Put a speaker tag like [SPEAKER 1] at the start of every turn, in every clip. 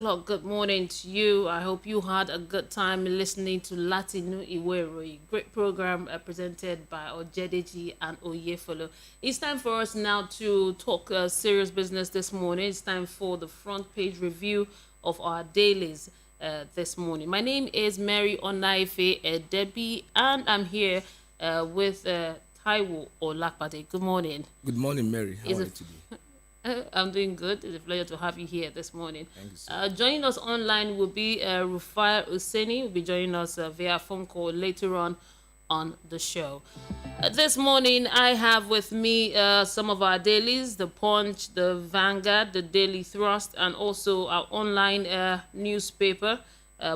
[SPEAKER 1] Well, good morning to you. I hope you had a good time listening to Latino Iwero, a great program presented by Ojedeji and Oyefolo. It's time for us now to talk serious business this morning. It's time for the front page review of our dailies this morning. My name is Mary Onaife Debbie, and I'm here with Taiwo Olapade. Good morning.
[SPEAKER 2] Good morning, Mary. How
[SPEAKER 1] Is
[SPEAKER 2] are
[SPEAKER 1] it
[SPEAKER 2] you today?
[SPEAKER 1] I'm doing good. It's a pleasure to have you here this morning.
[SPEAKER 2] Thank you so
[SPEAKER 1] Joining us online will be Rufai Oseni. Will be joining us via phone call later on the show. This morning, I have with me some of our dailies: the Punch, the Vanguard, the Daily Thrust, and also our online newspaper.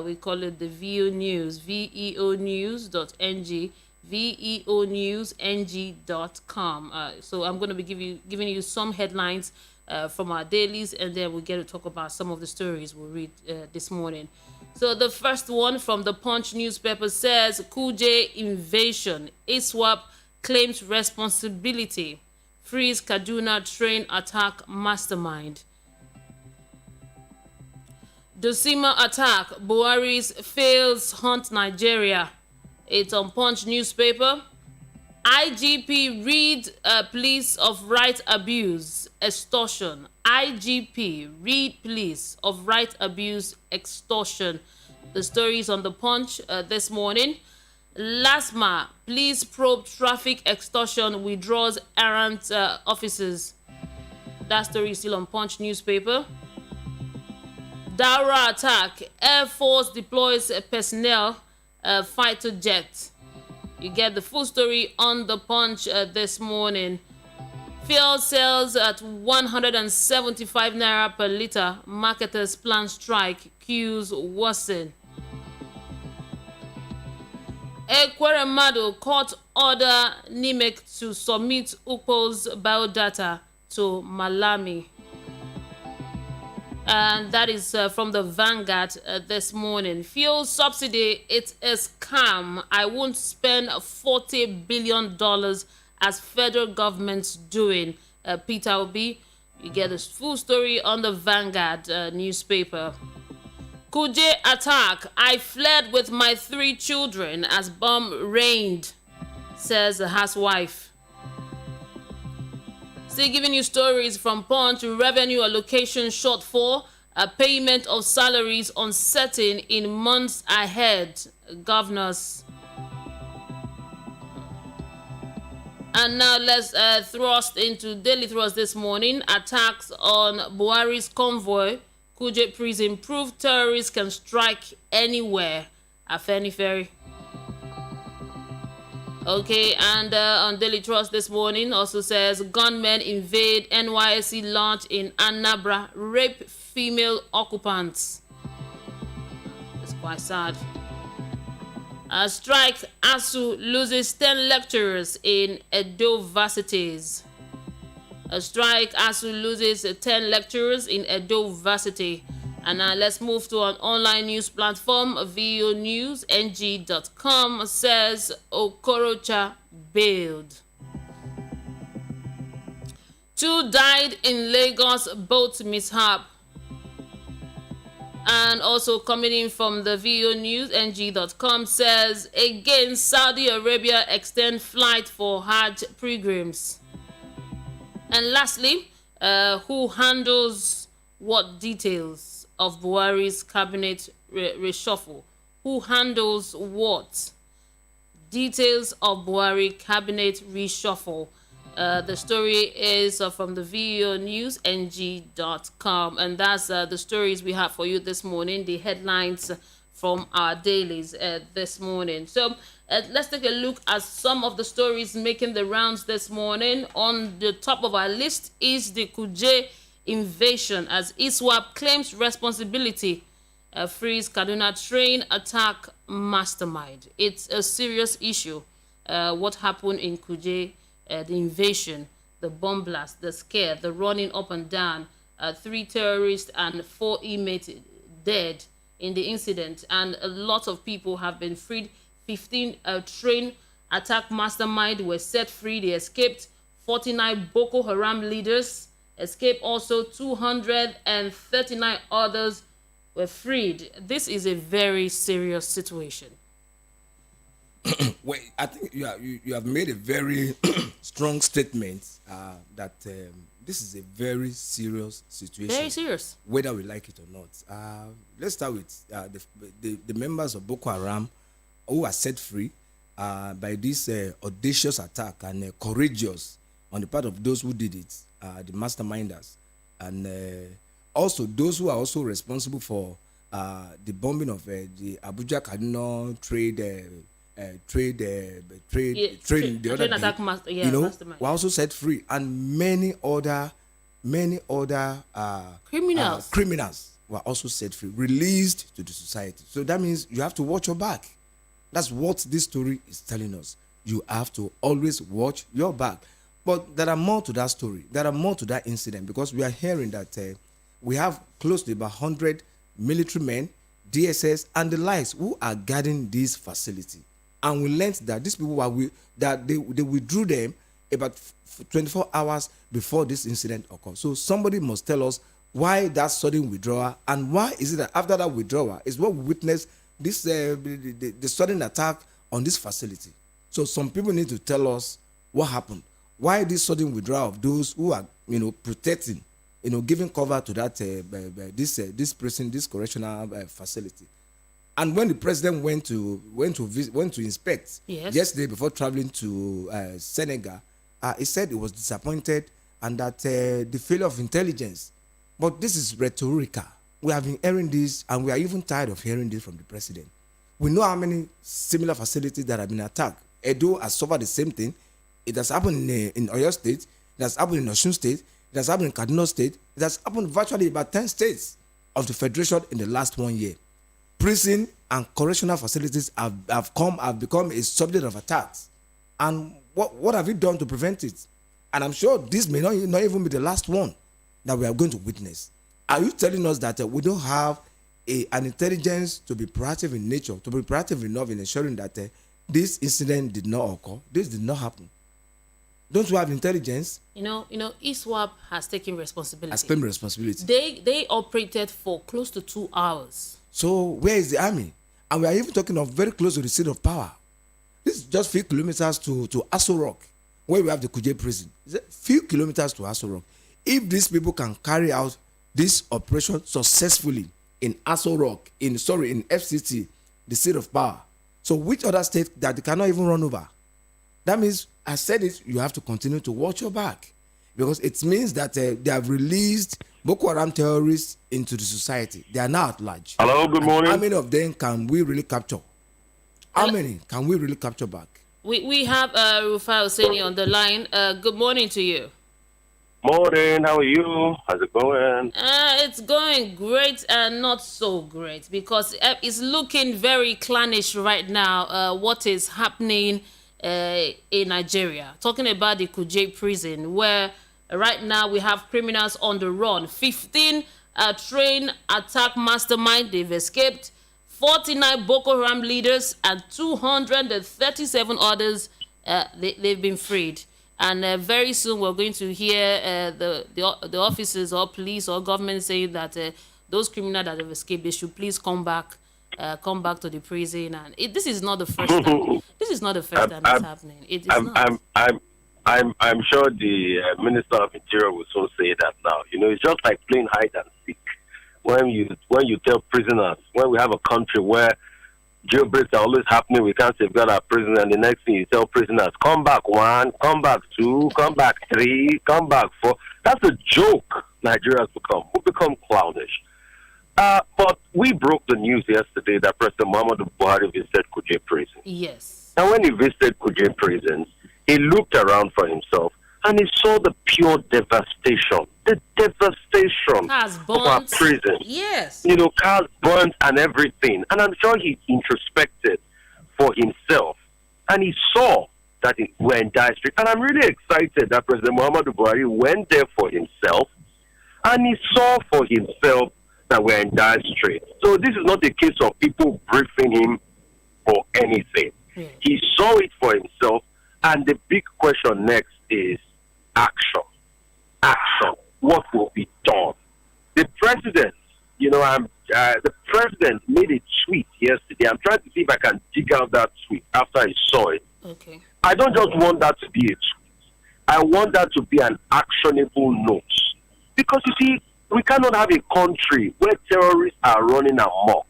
[SPEAKER 1] We call it the VEO News, veonews.ng, veonewsng.com. So I'm going to be giving you some headlines from our dailies, and then we'll get to talk about some of the stories we'll read this morning. So the first one from the Punch newspaper says, Kujay Invasion, ISWAP claims responsibility, frees Kaduna train attack mastermind. Dosima attack, Buhari's fails hunt Nigeria. It's on Punch newspaper. IGP read pleas of right abuse, extortion. IGP read pleas of right abuse, extortion. The story is on the Punch this morning. LASMA, please probe traffic extortion, withdraws errant officers. That story is still on Punch newspaper. Daura attack, Air Force deploys personnel, fighter jet. You get the full story on the Punch this morning. Fuel sells at 175 naira per litre. Marketers plan strike. Queues worsen. Ekweremadu court order NIMEC to submit UPO's biodata to Malami. And that is from the Vanguard this morning. Fuel subsidy, it's a scam. I won't spend $40 billion as federal government's doing. Peter Obi, you get the full story on the Vanguard newspaper. Kujay attack, I fled with my 3 children as bomb rained, says the housewife. Still giving you stories from Punch. Revenue allocation shortfall, a payment of salaries uncertain in months ahead. Governors. And now let's thrust into Daily Thrust this morning. Attacks on Buhari's convoy. Kuje prison proof terrorists can strike anywhere. Afenifere. Okay, and on Daily Trust this morning also says gunmen invade NYSC lodge in Anambra, rape female occupants. It's quite sad. Strike, ASU loses 10 lecturers in Edo varsities. A strike, ASU loses 10 lecturers in Edo varsity. And now let's move to an online news platform. veonewsng.com says Okorocha bailed. 2 died in Lagos boat mishap. And also coming in from the veonewsng.com says, again, Saudi Arabia extend flight for Hajj pilgrims. And lastly, who handles what details of Buhari's cabinet reshuffle? Who handles what? Details of Buhari cabinet reshuffle. The story is from the veonewsng.com, and that's the stories we have for you this morning, the headlines from our dailies this morning. So let's take a look at some of the stories making the rounds this morning. On the top of our list is the Kujay Invasion, as ISWAP claims responsibility, frees Kaduna train attack mastermind. It's a serious issue. What happened in Kujay, the invasion, the bomb blast, the scare, the running up and down, 3 terrorists and 4 inmates dead in the incident, and a lot of people have been freed. 15 train attack mastermind were set free. They escaped. 49 Boko Haram leaders escaped. Also 239 others were freed. This is a very serious situation.
[SPEAKER 2] Well, I think you have made a very strong statement that this is a very serious situation.
[SPEAKER 1] Very serious.
[SPEAKER 2] Whether we like it or not. Let's start with the members of Boko Haram who are set free by this audacious attack and courageous on the part of those who did it, the masterminders, and also those who are also responsible for the bombing of the Abuja Kaduna trade the other day, were also set free, and many other criminals were also set free, released to the society. So that means you have to watch your back. That's what this story is telling us. You have to always watch your back. But there are more to that story. There are more to that incident, because we are hearing that we have close to about 100 military men, DSS, and the likes who are guarding this facility. And we learned that these people they withdrew them about 24 hours before this incident occurred. So somebody must tell us why that sudden withdrawal, and why is it that after that withdrawal is what we witnessed this the sudden attack on this facility. So some people need to tell us what happened. Why this sudden withdrawal of those who are protecting, giving cover to that this prison, this correctional facility. And when the president went to inspect yesterday before traveling to Senegal, he said he was disappointed and that the failure of intelligence. But this is rhetorical. We have been hearing this, and we are even tired of hearing this from the president. We know how many similar facilities that have been attacked. Edo has suffered the same thing. It has happened in Oyo State. It has happened in Osun State. It has happened in Kaduna State. It has happened virtually about 10 states of the federation in the last 1 year. Prison and correctional facilities have become a subject of attacks. And what have you done to prevent it? And I'm sure this may not even be the last one that we are going to witness. Are you telling us that we don't have an intelligence to be proactive in nature, to be proactive enough in ensuring that this incident did not occur, this did not happen? Don't you have intelligence?
[SPEAKER 1] ISWAP has taken responsibility.
[SPEAKER 2] Has taken responsibility.
[SPEAKER 1] They operated for close to 2 hours.
[SPEAKER 2] So where is the army? And we are even talking of very close to the seat of power. This is just few kilometers to Aso Rock, where we have the Kujay prison. It's a few kilometers to Aso Rock. If these people can carry out this operation successfully in Aso Rock, in FCT, the seat of power, so which other state that they cannot even run over? That means, I said it, you have to continue to watch your back, because it means that they have released Boko Haram terrorists into the society. They are now at large.
[SPEAKER 3] Hello, good morning.
[SPEAKER 2] How many of them can we really capture? How many can we really capture back?
[SPEAKER 1] We have Rufai Oseni on the line. Good morning to you.
[SPEAKER 3] Morning, how are you? How's it going?
[SPEAKER 1] It's going great and not so great, because it's looking very clannish right now, what is happening in Nigeria. Talking about the Kujay prison, where right now we have criminals on the run. 15 trained attack mastermind, they've escaped. 49 Boko Haram leaders and 237 others, they've been freed. And very soon we're going to hear the officers or police or government saying that those criminals that have escaped, they should please come back to the prison. And this is not the first time. This is not the first time it's happening. It is not.
[SPEAKER 3] I'm sure the Minister of Interior will soon say that now. It's just like playing hide and seek. When you tell prisoners, when we have a country where jailbreaks are always happening, we can't safeguard our prisoners, and the next thing you tell prisoners, come back 1, come back 2, come back 3, come back 4. That's a joke Nigeria's become. We become clownish. But we broke the news yesterday that President Muhammadu Buhari visited Kujay prison.
[SPEAKER 1] Yes.
[SPEAKER 3] And when he visited Kujay prisons, he looked around for himself and he saw the pure devastation. The devastation of our prisons.
[SPEAKER 1] Yes.
[SPEAKER 3] Cars burnt and everything. And I'm sure he introspected for himself. And he saw that we're in dire straits. And I'm really excited that President Muhammadu Buhari went there for himself. And he saw for himself that we're in dire straits. So this is not a case of people briefing him for anything.
[SPEAKER 1] Yeah. He
[SPEAKER 3] saw it for himself. And the big question next is action. Action. What will be done? The president, the president made a tweet yesterday. I'm trying to see if I can dig out that tweet after I saw it.
[SPEAKER 1] Okay.
[SPEAKER 3] I don't just want that to be a tweet. I want that to be an actionable note. Because you see, we cannot have a country where terrorists are running amok.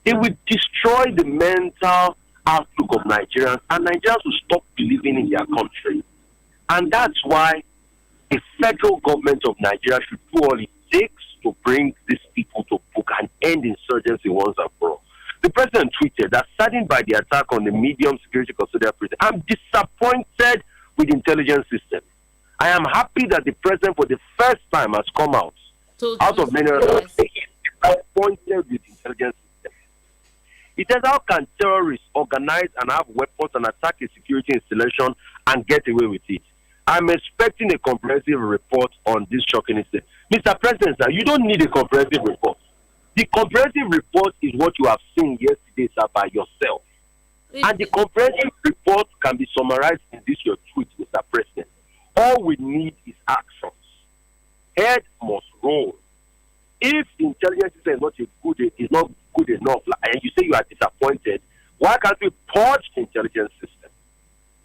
[SPEAKER 3] It will destroy the mental outlook of Nigerians, and Nigerians will stop believing in their country. And that's why the federal government of Nigeria should do all it takes to bring these people to book and end insurgency once and for all. The president tweeted that, saddened by the attack on the medium security custodial prison, I'm disappointed with the intelligence system. I am happy that the president, for the first time, has come out of many others, he's disappointed with the intelligence system. He says, how can terrorists organize and have weapons and attack a security installation and get away with it? I'm expecting a comprehensive report on this shocking incident. Mr. President, sir, you don't need a comprehensive report. The comprehensive report is what you have seen yesterday, sir, by yourself. And the comprehensive report can be summarized in this your tweet, Mr. President. All we need is actions. Head must roll. If the intelligence system is not good enough, and you say you are disappointed, why can't we purge the intelligence system?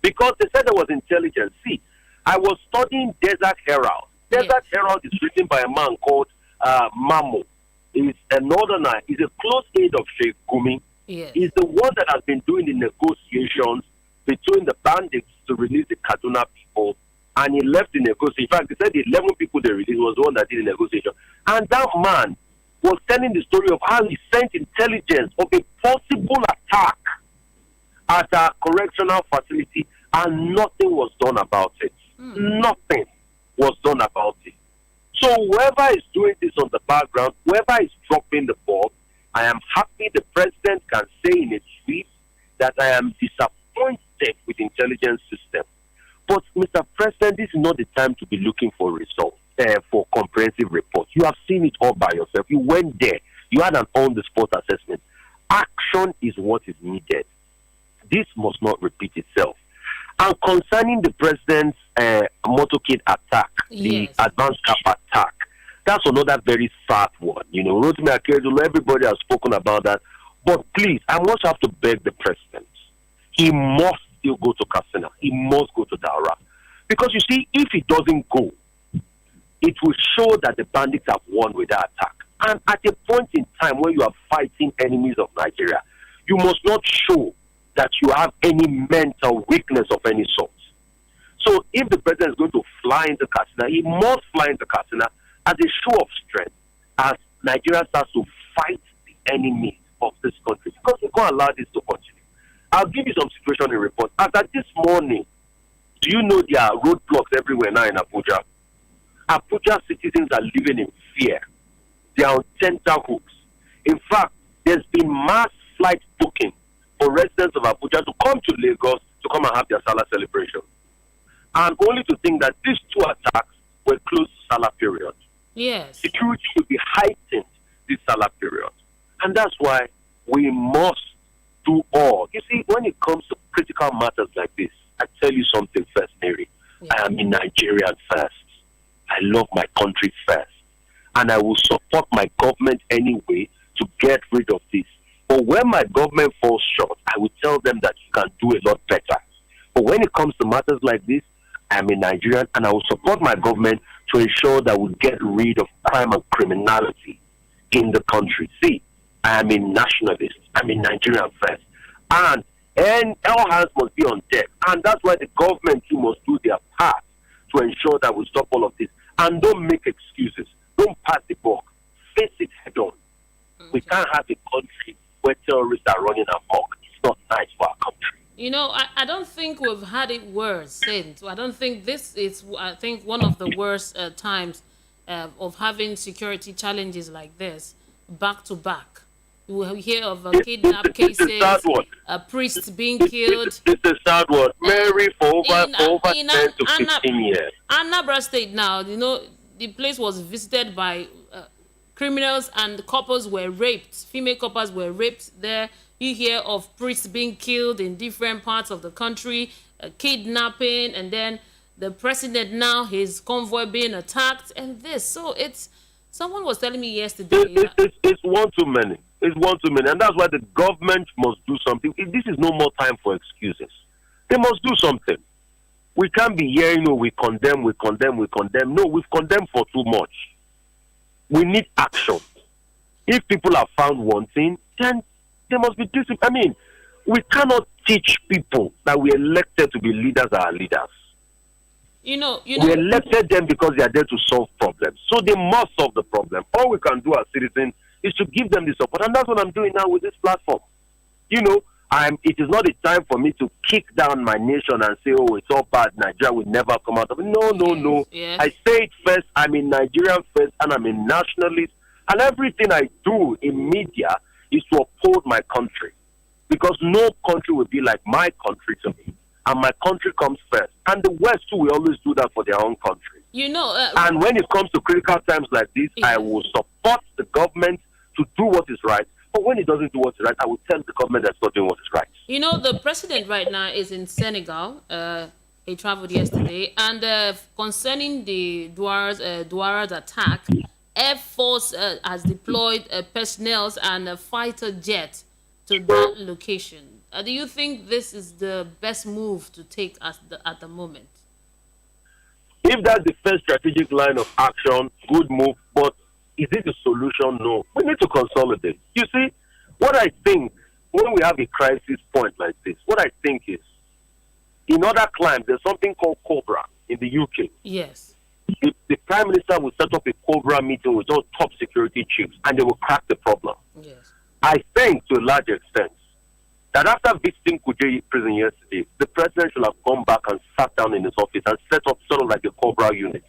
[SPEAKER 3] Because they said there was intelligence. See, I was studying Desert Herald. Desert Herald is written by a man called Mamo. He's a northerner. He's a close aide of Sheikh Gumi.
[SPEAKER 1] Yes.
[SPEAKER 3] He's the one that has been doing the negotiations between the bandits to release the Kaduna people, and he left the negotiation. In fact, they said the 11 people they released was the one that did the negotiation. And that man was telling the story of how he sent intelligence of a possible attack at a correctional facility, and nothing was done about it. Nothing was done about it. So whoever is doing this on the background, whoever is dropping the ball, I am happy the president can say in a tweet that I am disappointed with the intelligence system. But Mr. President, this is not the time to be looking for results, for comprehensive reports. You have seen it all by yourself. You went there. You had an on-the-spot assessment. Action is what is needed. This must not repeat itself. And concerning the president's motorcade attack, the advanced cap attack, that's another very sad one. You know, Rotimi Akeredolu, everybody has spoken about that. But please, I must have to beg the president. He must still go to Katsina. He must go to Daura. Because you see, if he doesn't go, it will show that the bandits have won with that attack. And at a point in time when you are fighting enemies of Nigeria, you must not show that you have any mental weakness of any sort. So if the president is going to fly into Katsina, he must fly into Katsina as a show of strength, as Nigeria starts to fight the enemies of this country, because we can't allow this to continue. I'll give you some situation in report. As at this morning, do you know there are roadblocks everywhere now in Abuja? Abuja citizens are living in fear. They are on tenterhooks. In fact, there's been mass flight booking for residents of Abuja to come to Lagos to come and have their Salah celebration. And only to think that these two attacks were close to Salah period.
[SPEAKER 1] Yes.
[SPEAKER 3] Security should be heightened this Salah period. And that's why we must do all. You see, when it comes to critical matters like this, I tell you something first, Mary. I am a Nigerian first. I love my country first. And I will support my government anyway to get rid of this. But when my government falls short, I will tell them that you can do a lot better. But when it comes to matters like this, I am a Nigerian and I will support my government to ensure that we get rid of crime and criminality in the country. See, I am a nationalist. I'm a Nigerian first. And all hands must be on deck. And that's why the government too must do their part to ensure that we stop all of this. And don't make excuses. Don't pass the buck. Face it head on. We can't have a country where terrorists are running amok. It's not nice for our country.
[SPEAKER 1] You know, I don't think we've had it worse since. I don't think this is, I think, one of the worst times of having security challenges like this back to back. We hear of kidnap cases, priests being killed.
[SPEAKER 3] It's a sad one. Mary, for over 10 to 15 years.
[SPEAKER 1] Anambra State now, you know, the place was visited by criminals and couples were raped. Female couples were raped there. You hear of priests being killed in different parts of the country, kidnapping, and then the president now, his convoy being attacked, and this. So it's Someone was telling me yesterday.
[SPEAKER 3] It's one too many. It's one too many. And that's why the government must do something. This is no more time for excuses. They must do something. We can't be here, we condemn, we condemn, we condemn. No, we've condemned for too much. We need action. If people are found wanting, then they must be disciplined. I mean, we cannot teach people that we elected to be leaders our leaders.
[SPEAKER 1] We
[SPEAKER 3] elected them because they are there to solve problems. So they must solve the problem. All we can do as citizens is to give them the support. And that's what I'm doing now with this platform. It is not a time for me to kick down my nation and say, oh, it's all bad. Nigeria will never come out of it. No.
[SPEAKER 1] Yes.
[SPEAKER 3] I say it first. I'm a Nigerian first, and I'm a nationalist. And everything I do in media is to uphold my country. Because no country will be like my country to me. And my country comes first. And the West, too, will always do that for their own country. And when it comes to critical times like this, I will support the government to do what is right. But when it doesn't do what is right, I will tell the government that's not doing what is right.
[SPEAKER 1] The president right now is in Senegal. He traveled yesterday. And concerning the Douara's attack, Air Force has deployed personnel and a fighter jet to that location. Do you think this is the best move to take at the moment?
[SPEAKER 3] If that's the first strategic line of action, good move. But is it the solution? No. We need to consolidate. You see, what I think, when we have a crisis point like this, what I think is, in other climes, there's something called Cobra in the UK.
[SPEAKER 1] Yes.
[SPEAKER 3] The Prime Minister will set up a Cobra meeting with all top security chiefs, and they will crack the problem.
[SPEAKER 1] Yes.
[SPEAKER 3] I think, to a large extent, that after visiting Kujay prison yesterday, the president should have gone back and sat down in his office and set up sort of like the Cobra units.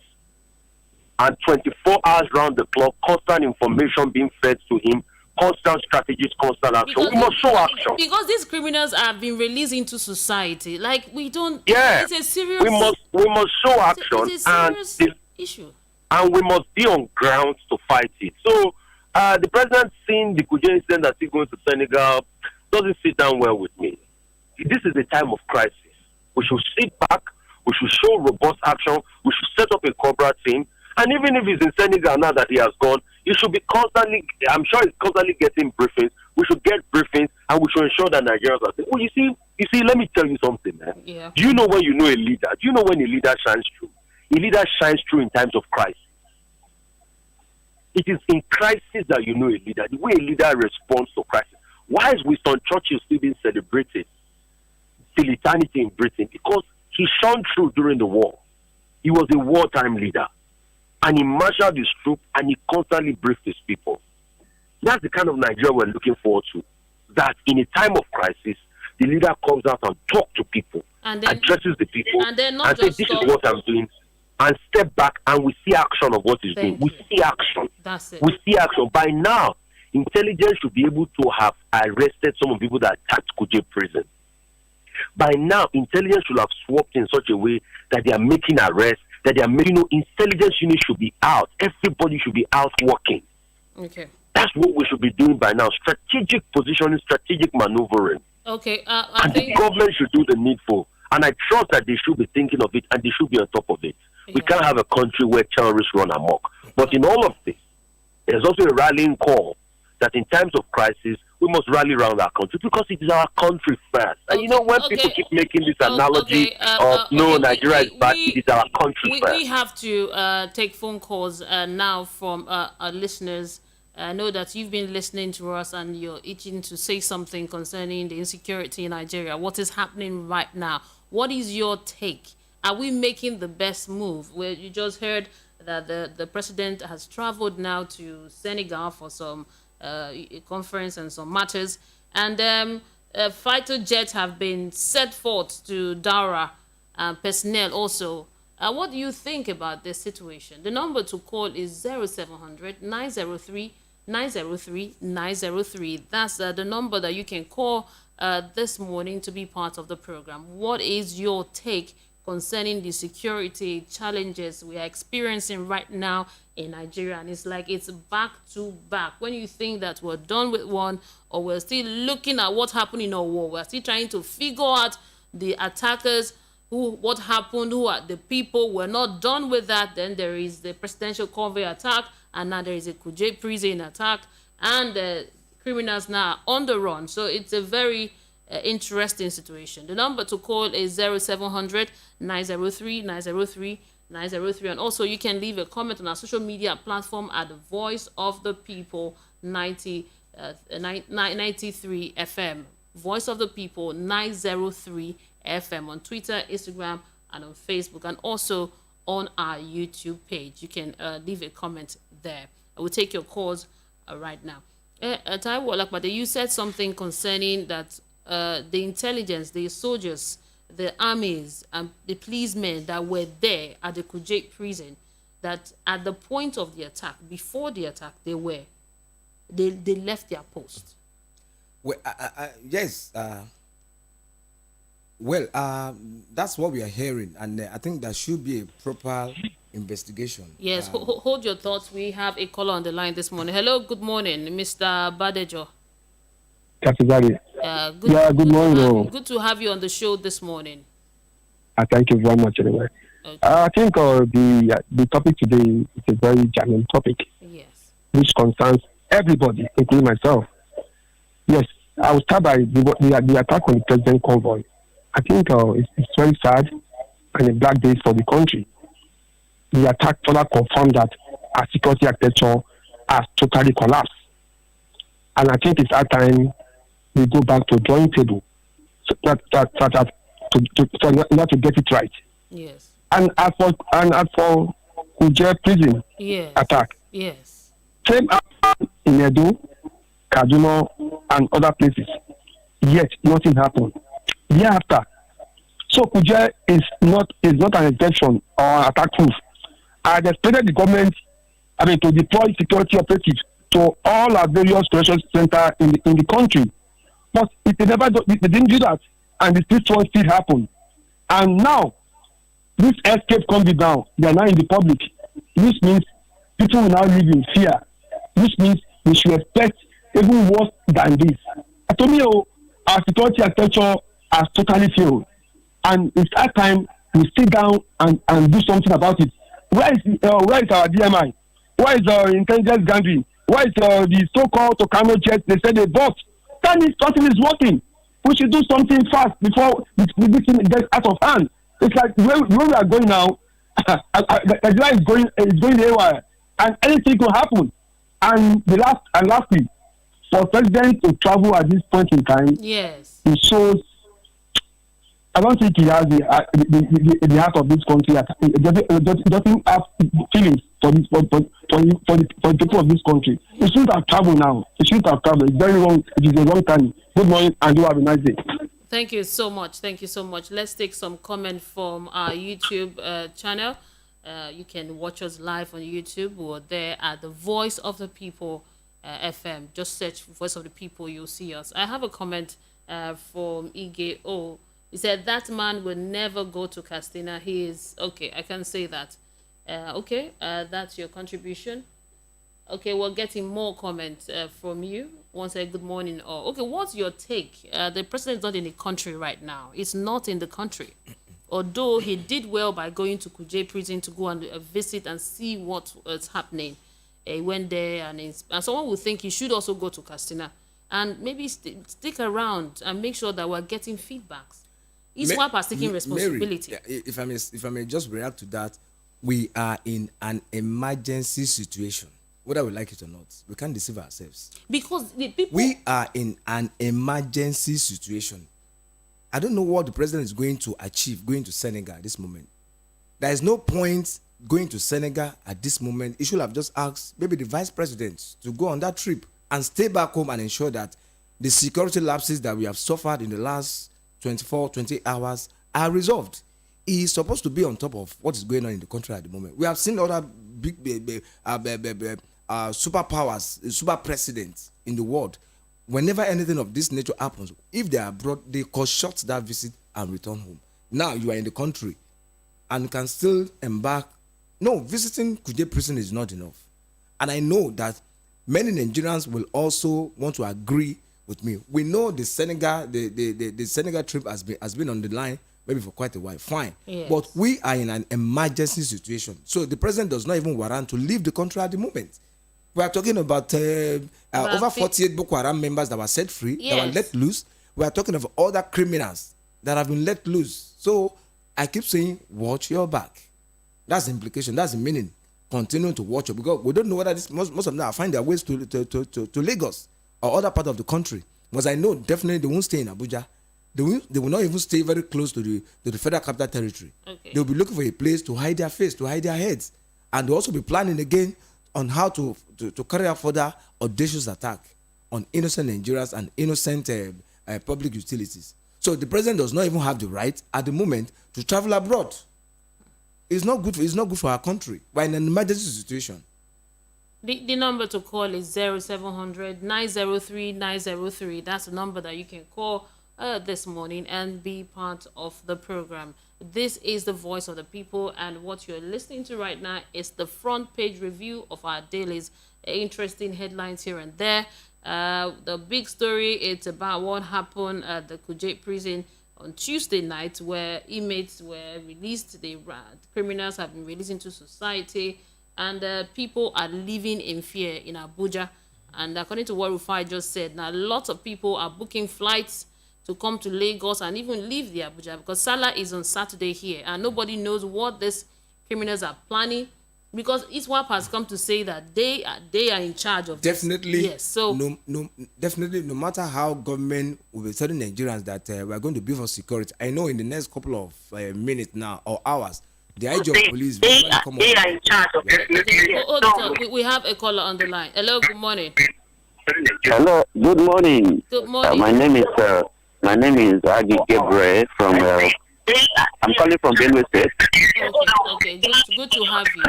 [SPEAKER 3] And 24 hours round the clock, constant information being fed to him, constant strategies, constant action. We must show action.
[SPEAKER 1] Because these criminals have been released into society. Like, we don't...
[SPEAKER 3] Yeah.
[SPEAKER 1] It's a serious...
[SPEAKER 3] We must show action.
[SPEAKER 1] It's a serious issue.
[SPEAKER 3] And we must be on ground to fight it. So, the president seeing the Kujay incident that's still going to Senegal doesn't sit down well with me. This is a time of crisis. We should sit back. We should show robust action. We should set up a Cobra team. And even if he's in Senegal now that he has gone, he should be constantly, I'm sure he's constantly getting briefings. We should get briefings and we should ensure that Nigerians are saying, well, you see, let me tell you something, man.
[SPEAKER 1] Yeah.
[SPEAKER 3] Do you know when you know a leader? Do you know when a leader shines through? A leader shines through in times of crisis. It is in crisis that you know a leader, the way a leader responds to crisis. Why is Winston Churchill still being celebrated till eternity in Britain? Because he shone through during the war. He was a wartime leader. And he marshaled his troops and he constantly briefed his people. That's the kind of Nigeria we're looking forward to. That in a time of crisis, the leader comes out and talks to people,
[SPEAKER 1] and then,
[SPEAKER 3] addresses the people,
[SPEAKER 1] and
[SPEAKER 3] says, this is what I'm doing, and step back and we see action of what he's doing. We see action.
[SPEAKER 1] That's it.
[SPEAKER 3] We see action. By now, intelligence should be able to have arrested some of the people that attacked Kujay prison. By now, intelligence should have swapped in such a way that they are making arrests, that they are making, intelligence units should be out. Everybody should be out working.
[SPEAKER 1] Okay.
[SPEAKER 3] That's what we should be doing by now. Strategic positioning, strategic maneuvering.
[SPEAKER 1] Okay.
[SPEAKER 3] And the government should do the needful. And I trust that they should be thinking of it and they should be on top of it. Yeah. We can't have a country where terrorists run amok. But in all of this, there's also a rallying call that in times of crisis, we must rally around our country because it is our country first. And when people keep making this analogy of Nigeria is bad, it is our country first.
[SPEAKER 1] We have to take phone calls now from our listeners. I know that you've been listening to us and you're itching to say something concerning the insecurity in Nigeria. What is happening right now? What is your take? Are we making the best move? Well, you just heard that the president has traveled now to Senegal for some conference and some matters, and fighter jets have been set forth to Daura personnel also. What do you think about this situation? The number to call is 0700 903 903 903. That's the number that you can call this morning to be part of the program. What is your take concerning the security challenges we are experiencing right now in Nigeria? And it's like it's back to back. When you think that we're done with one, or we're still looking at what happened in our war, we're still trying to figure out the attackers, what happened, who are the people. We're not done with that. Then there is the presidential convoy attack, and now there is a Kujay prison attack, and criminals now on the run. So it's a very interesting situation. The number to call is 0700 903 903 903, and also you can leave a comment on our social media platform at the Voice of the People 93 FM. Voice of the People 903 FM on Twitter, Instagram, and on Facebook, and also on our YouTube page. You can leave a comment there. I will take your calls right now. Taiwo, Olapade, you said something concerning that the intelligence, the soldiers, the armies, and the policemen that were there at the Kujay prison, that at the point of the attack, before the attack, they left their post.
[SPEAKER 2] Well, yes. Well, that's what we are hearing, and I think there should be a proper investigation.
[SPEAKER 1] Yes, hold your thoughts. We have a caller on the line this morning. Hello, good morning, Mr. Badejo.
[SPEAKER 4] Good morning.
[SPEAKER 1] Good to have you on the show this morning.
[SPEAKER 4] Thank you very much anyway.
[SPEAKER 1] Okay.
[SPEAKER 4] I think the topic today is a very genuine topic.
[SPEAKER 1] Yes.
[SPEAKER 4] Which concerns everybody, including myself. Yes, I will start by the attack on the president convoy. I think it's very sad and a black day for the country. The attack further confirmed that our security architecture has totally collapsed. And I think it's our time we go back to drawing table so that to get it right.
[SPEAKER 1] Yes.
[SPEAKER 4] And as for Kujay prison attack,
[SPEAKER 1] yes,
[SPEAKER 4] same in Edo, Kaduna, and other places. Yet nothing happened. Thereafter, so Kujay is not an exception or an attack proof. I had expected the government, to deploy security operatives to all our various correction centers in the country, but they didn't do that, and this one still happened. And now, this escape comes down. They are now in the public. This means people will now live in fear. This means we should expect even worse than this. To me, our security architecture has totally failed, and it's our time we sit down and do something about it. Where is our DMI? Where is our intelligence gathering? Where is the so-called Tocano jet they said they bought? That means something is working. We should do something fast before this thing gets out of hand. It's like where we are going now, Nigeria is going haywire, and anything could happen. And lastly, for president to travel at this point in time,
[SPEAKER 1] yes,
[SPEAKER 4] it shows. I don't think he has the heart of this country. He doesn't have feelings for the people of this country. He shouldn't have traveled now. He shouldn't have traveled. It's very wrong. It is a wrong time. Good morning, and you have a nice day.
[SPEAKER 1] Thank you so much. Thank you so much. Let's take some comment from our YouTube channel. You can watch us live on YouTube. We're there at the Voice of the People FM. Just search Voice of the People. You'll see us. I have a comment from Ige O. He said, that man will never go to Castina. He is... Okay, I can say that. That's your contribution. Okay, we're getting more comments from you. One said, good morning. Okay, what's your take? The president is not in the country right now. He's not in the country. Although he did well by going to Kujay prison to go and visit and see what is happening. He went there, and someone would think he should also go to Castina and maybe stick around and make sure that we're getting feedbacks. ISWAP are taking responsibility.
[SPEAKER 2] Mary, if I may just react to that, we are in an emergency situation. Whether we like it or not, we can't deceive ourselves.
[SPEAKER 1] Because the people...
[SPEAKER 2] We are in an emergency situation. I don't know what the president is going to achieve going to Senegal at this moment. There is no point going to Senegal at this moment. He should have just asked maybe the vice president to go on that trip and stay back home and ensure that the security lapses that we have suffered in the last 28 hours are resolved. He is supposed to be on top of what is going on in the country at the moment. We have seen other big superpowers, super presidents in the world. Whenever anything of this nature happens, if they are abroad, they cut short that visit and return home. Now you are in the country and can still embark. No, visiting Kujay prison is not enough. And I know that many Nigerians will also want to agree with me. We know the Senegal, the Senegal trip has been on the line maybe for quite a while, fine.
[SPEAKER 1] Yes.
[SPEAKER 2] But we are in an emergency situation. So the president does not even warrant to leave the country at the moment. We are talking about over 48 Boko Haram members that were set free, that were let loose. We are talking of other criminals that have been let loose. So I keep saying, watch your back. That's the implication. That's the meaning. Continue to watch it, because we don't know whether most of them are find their ways to Lagos or other part of the country. Because I know definitely they won't stay in Abuja. They will not even stay very close to the federal capital territory. Okay. They'll be looking for a place to hide their face, to hide their heads. And they'll also be planning again on how to carry out further audacious attack on innocent Nigerians and innocent public utilities. So the president does not even have the right at the moment to travel abroad. It's not good for our country. We're in an emergency situation.
[SPEAKER 1] The number to call is 0700 903 903. That's the number that you can call this morning and be part of the program. This is the voice of the people, and what you're listening to right now is the front page review of our dailies. Interesting headlines here and there. The big story, it's about what happened at the Kujay prison on Tuesday night, where inmates were released. The criminals have been released into society, and people are living in fear in Abuja. And according to what Rufai just said, now lots of people are booking flights to come to Lagos and even leave the Abuja, because Salah is on Saturday here, and nobody knows what these criminals are planning, because ISWAP has come to say that they are in charge of
[SPEAKER 2] definitely
[SPEAKER 1] this. Yes, so
[SPEAKER 2] definitely, no matter how government will be telling Nigerians that we are going to be for security, I know in the next couple of minutes now or hours, the IG of police will come
[SPEAKER 5] they are in charge of this.
[SPEAKER 1] Okay. We have a caller on the line. Hello, good morning.
[SPEAKER 6] Hello, good morning.
[SPEAKER 1] Good morning.
[SPEAKER 6] My name is Agi Gabriel from. I'm calling from Benue State.
[SPEAKER 1] Okay. Good to have you.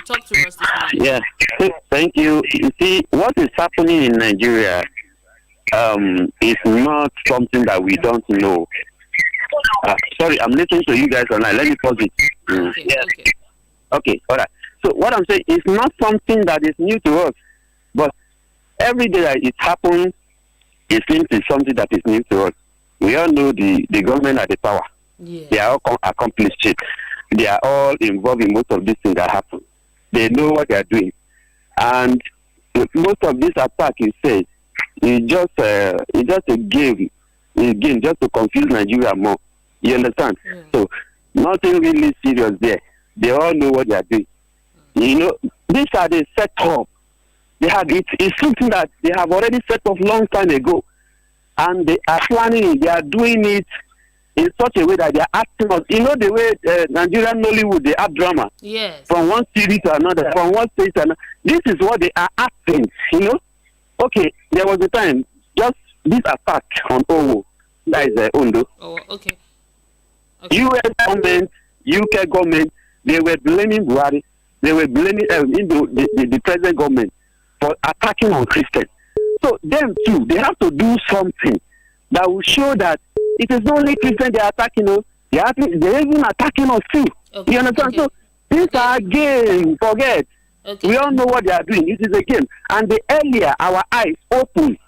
[SPEAKER 1] Talk to us this morning.
[SPEAKER 6] Yeah, thank you. You see, what is happening in Nigeria is not something that we don't know. Sorry, I'm listening to you guys online. Let me pause it. Okay, all right. So what I'm saying is not something that is new to us, but every day that it happens, it seems it's something that is new to us. We all know the government at the power.
[SPEAKER 1] Yeah.
[SPEAKER 6] They are all accomplished it. They are all involved in most of these things that happen. They know what they are doing. And most of this attack, you say, is just a game. Again, just to confuse Nigeria more. You understand? Yeah. So nothing really serious there. They all know what they are doing. You know, these are the set up. It's something that they have already set up long time ago. And they are planning it. They are doing it in such a way that they are acting us. You know the way Nigerian Nollywood, they act drama.
[SPEAKER 1] Yes.
[SPEAKER 6] From one city to another, from one state to another. This is what they are acting, you know. Okay, there was a time, just this attack on Owo, that is Ondo.
[SPEAKER 1] Oh, okay.
[SPEAKER 6] US government, UK government, they were blaming Buhari. They were blaming the present government for attacking on Christians. So them too, they have to do something that will show that it is not only Christians they are attacking us, they're even attacking us too. Okay. You understand? Okay. So these are games, forget. Okay. We all know what they are doing. It is a game. And the earlier our eyes open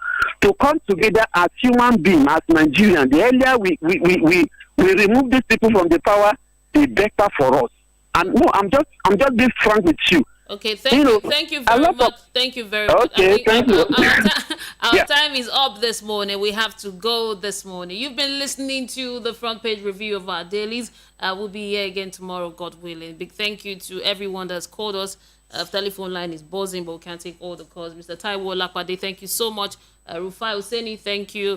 [SPEAKER 6] to come together as human beings, as Nigerians, the earlier we remove these people from the power, the better for us. And no, I'm just being frank with you.
[SPEAKER 1] Okay, thank you very much. Thank you very much.
[SPEAKER 6] Okay, thank you.
[SPEAKER 1] Our time is up this morning. We have to go this morning. You've been listening to the front page review of our dailies. We'll be here again tomorrow, God willing. Big thank you to everyone that's called us. Telephone line is buzzing, but we can't take all the calls. Mr. Taiwo, Olapade, thank you so much. Rufai Oseni, thank you.